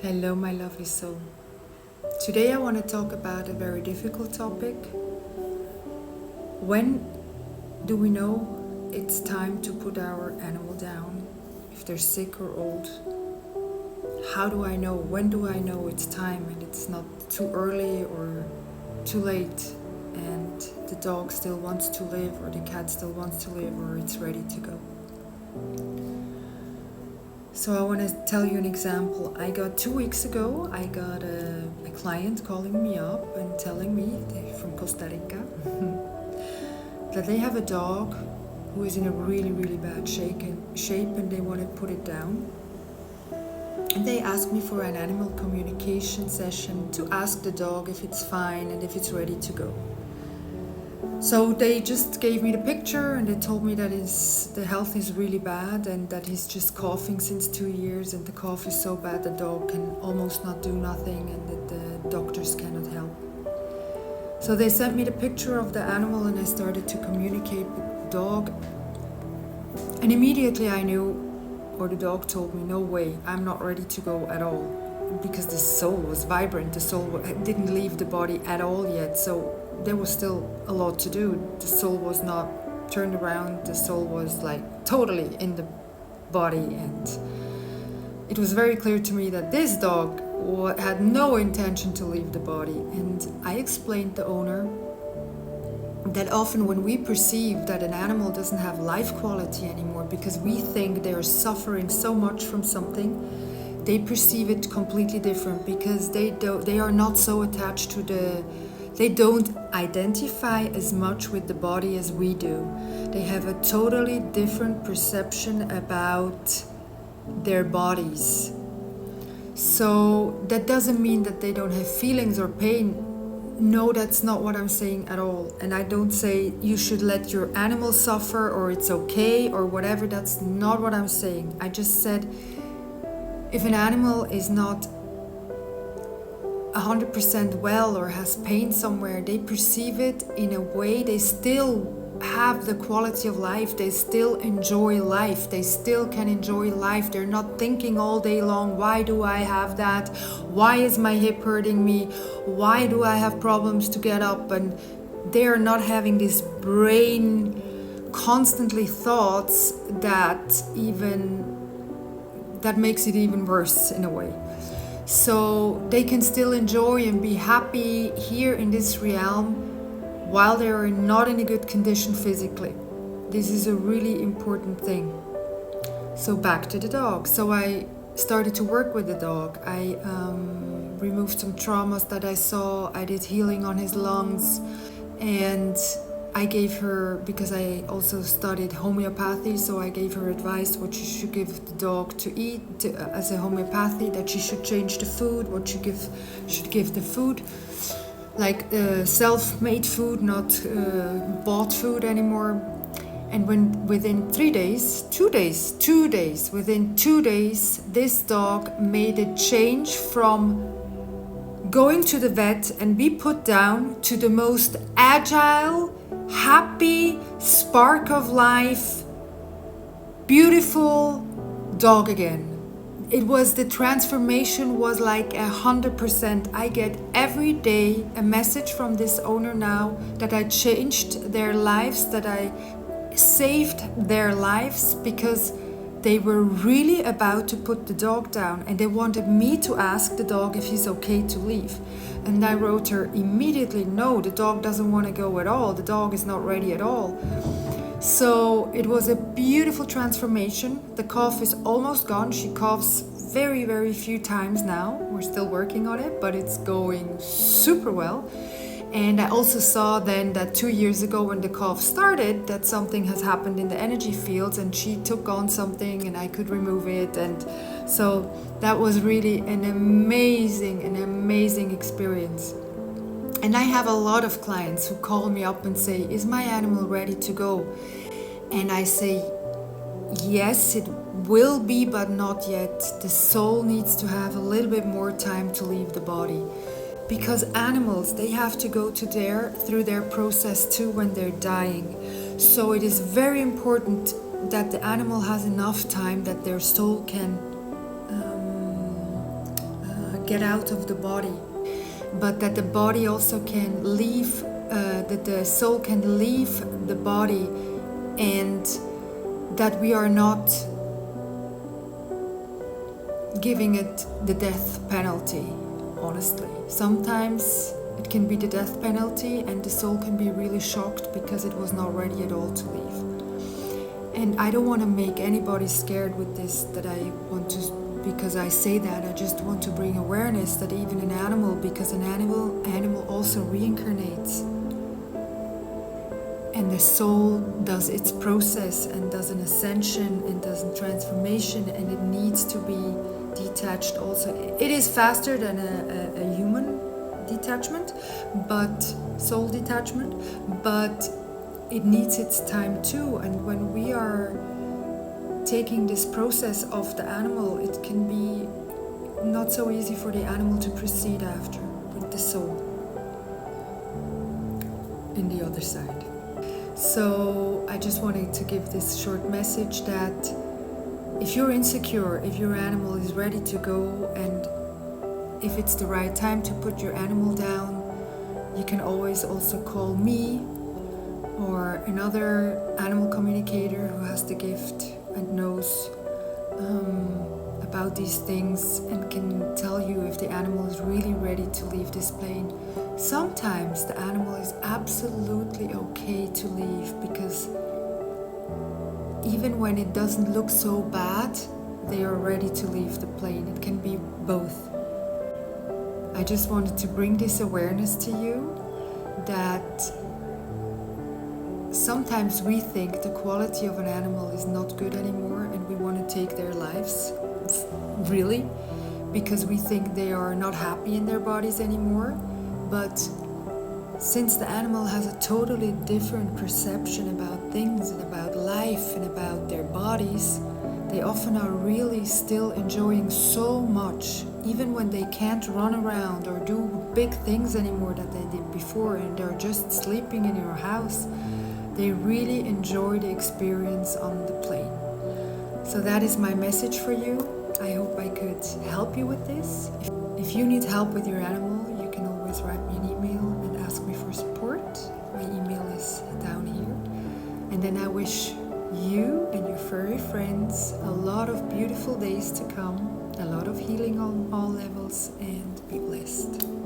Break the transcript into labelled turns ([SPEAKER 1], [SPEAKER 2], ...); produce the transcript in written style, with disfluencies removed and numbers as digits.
[SPEAKER 1] Hello, my lovely soul. Today I want to talk about a very difficult topic. When do we know it's time to put our animal down? If they're sick or old? How do I know? When do I know it's time and it's not too early or too late and the dog still wants to live or the cat still wants to live or it's ready to go? So I want to tell you an example. 2 weeks ago, I got a client calling me up and telling me, they're from Costa Rica, that they have a dog who is in a really, really bad shape and they want to put it down. And they asked me for an animal communication session to ask the dog if it's fine and if it's ready to go. So they just gave me the picture and they told me that the health is really bad and that he's just coughing since 2 years and the cough is so bad the dog can almost not do nothing and that the doctors cannot help. So they sent me the picture of the animal and I started to communicate with the dog. And immediately I knew, or the dog told me, no way, I'm not ready to go at all. Because the soul was vibrant, the soul didn't leave the body at all yet. So there was still a lot to do. The soul was not turned around, the soul was like totally in the body, and it was very clear to me that this dog had no intention to leave the body. And I explained to the owner that often when we perceive that an animal doesn't have life quality anymore because we think they are suffering so much from something, they perceive it completely different because they are not so attached to they don't identify as much with the body as we do. They have a totally different perception about their bodies. So that doesn't mean that they don't have feelings or pain. No, that's not what I'm saying at all. And I don't say you should let your animal suffer or it's okay or whatever. That's not what I'm saying. I just said if an animal is not 100% well or has pain somewhere, they perceive it in a way. They still have the quality of life, they still enjoy life, they still can enjoy life. They're not thinking all day long, why do I have that, why is my hip hurting me, why do I have problems to get up, and they are not having this brain constantly thoughts that makes it even worse in a way. So they can still enjoy and be happy here in this realm while they are not in a good condition physically. This is a really important thing. So back to the dog. So I started to work with the dog. I removed some traumas that I saw. I did healing on his lungs, and I gave her, because I also studied homeopathy, so I gave her advice what she should give the dog to eat as a homeopathy, that she should change the food, what she should give the food, like self-made food, not bought food anymore. And within 3 days, 2 days, within 2 days, this dog made a change from going to the vet and be put down to the most agile, happy, spark of life, beautiful dog again. The transformation was like 100%. I get every day a message from this owner now that I changed their lives, that I saved their lives, because they were really about to put the dog down and they wanted me to ask the dog if he's okay to leave. And I wrote her immediately, no, the dog doesn't want to go at all. The dog is not ready at all. So it was a beautiful transformation. The cough is almost gone. She coughs very, very few times now. We're still working on it, but it's going super well. And I also saw then that 2 years ago when the cough started, that something has happened in the energy fields and she took on something and I could remove it. And so that was really an amazing experience. And I have a lot of clients who call me up and say, is my animal ready to go? And I say, yes, it will be, but not yet. The soul needs to have a little bit more time to leave the body. Because animals, they have to go through their process too when they're dying. So it is very important that the animal has enough time that their soul can get out of the body, but that the body also can leave, that the soul can leave the body, and that we are not giving it the death penalty, honestly. Sometimes it can be the death penalty and the soul can be really shocked because it was not ready at all to leave. And I don't want to make anybody scared with this, that I want to, because I say that, I just want to bring awareness that even an animal, because an animal also reincarnates, and the soul does its process and does an ascension and does a transformation, and it needs to be detached also. It is faster than a human detachment, but soul detachment, but it needs its time too. And when we are taking this process of the animal, it can be not so easy for the animal to proceed after with the soul in the other side. So I just wanted to give this short message that if you're insecure, if your animal is ready to go, and if it's the right time to put your animal down, you can always also call me or another animal communicator who has the gift and knows about these things and can tell you if the animal is really ready to leave this plane. Sometimes the animal is absolutely okay to leave, because even when it doesn't look so bad, they are ready to leave the plane. It can be both. I just wanted to bring this awareness to you that sometimes we think the quality of an animal is not good anymore and we want to take their lives, really, because we think they are not happy in their bodies anymore. But since the animal has a totally different perception about things and about life and about their bodies, they often are really still enjoying so much, even when they can't run around or do big things anymore that they did before, and they're just sleeping in your house. They really enjoy the experience on the plane. So that is my message for you. I hope I could help you with this. If you need help with your animal, you can always write me an email and ask me for support. My email is down here. And then I wish you and your furry friends a lot of beautiful days to come, a lot of healing on all levels, and be blessed.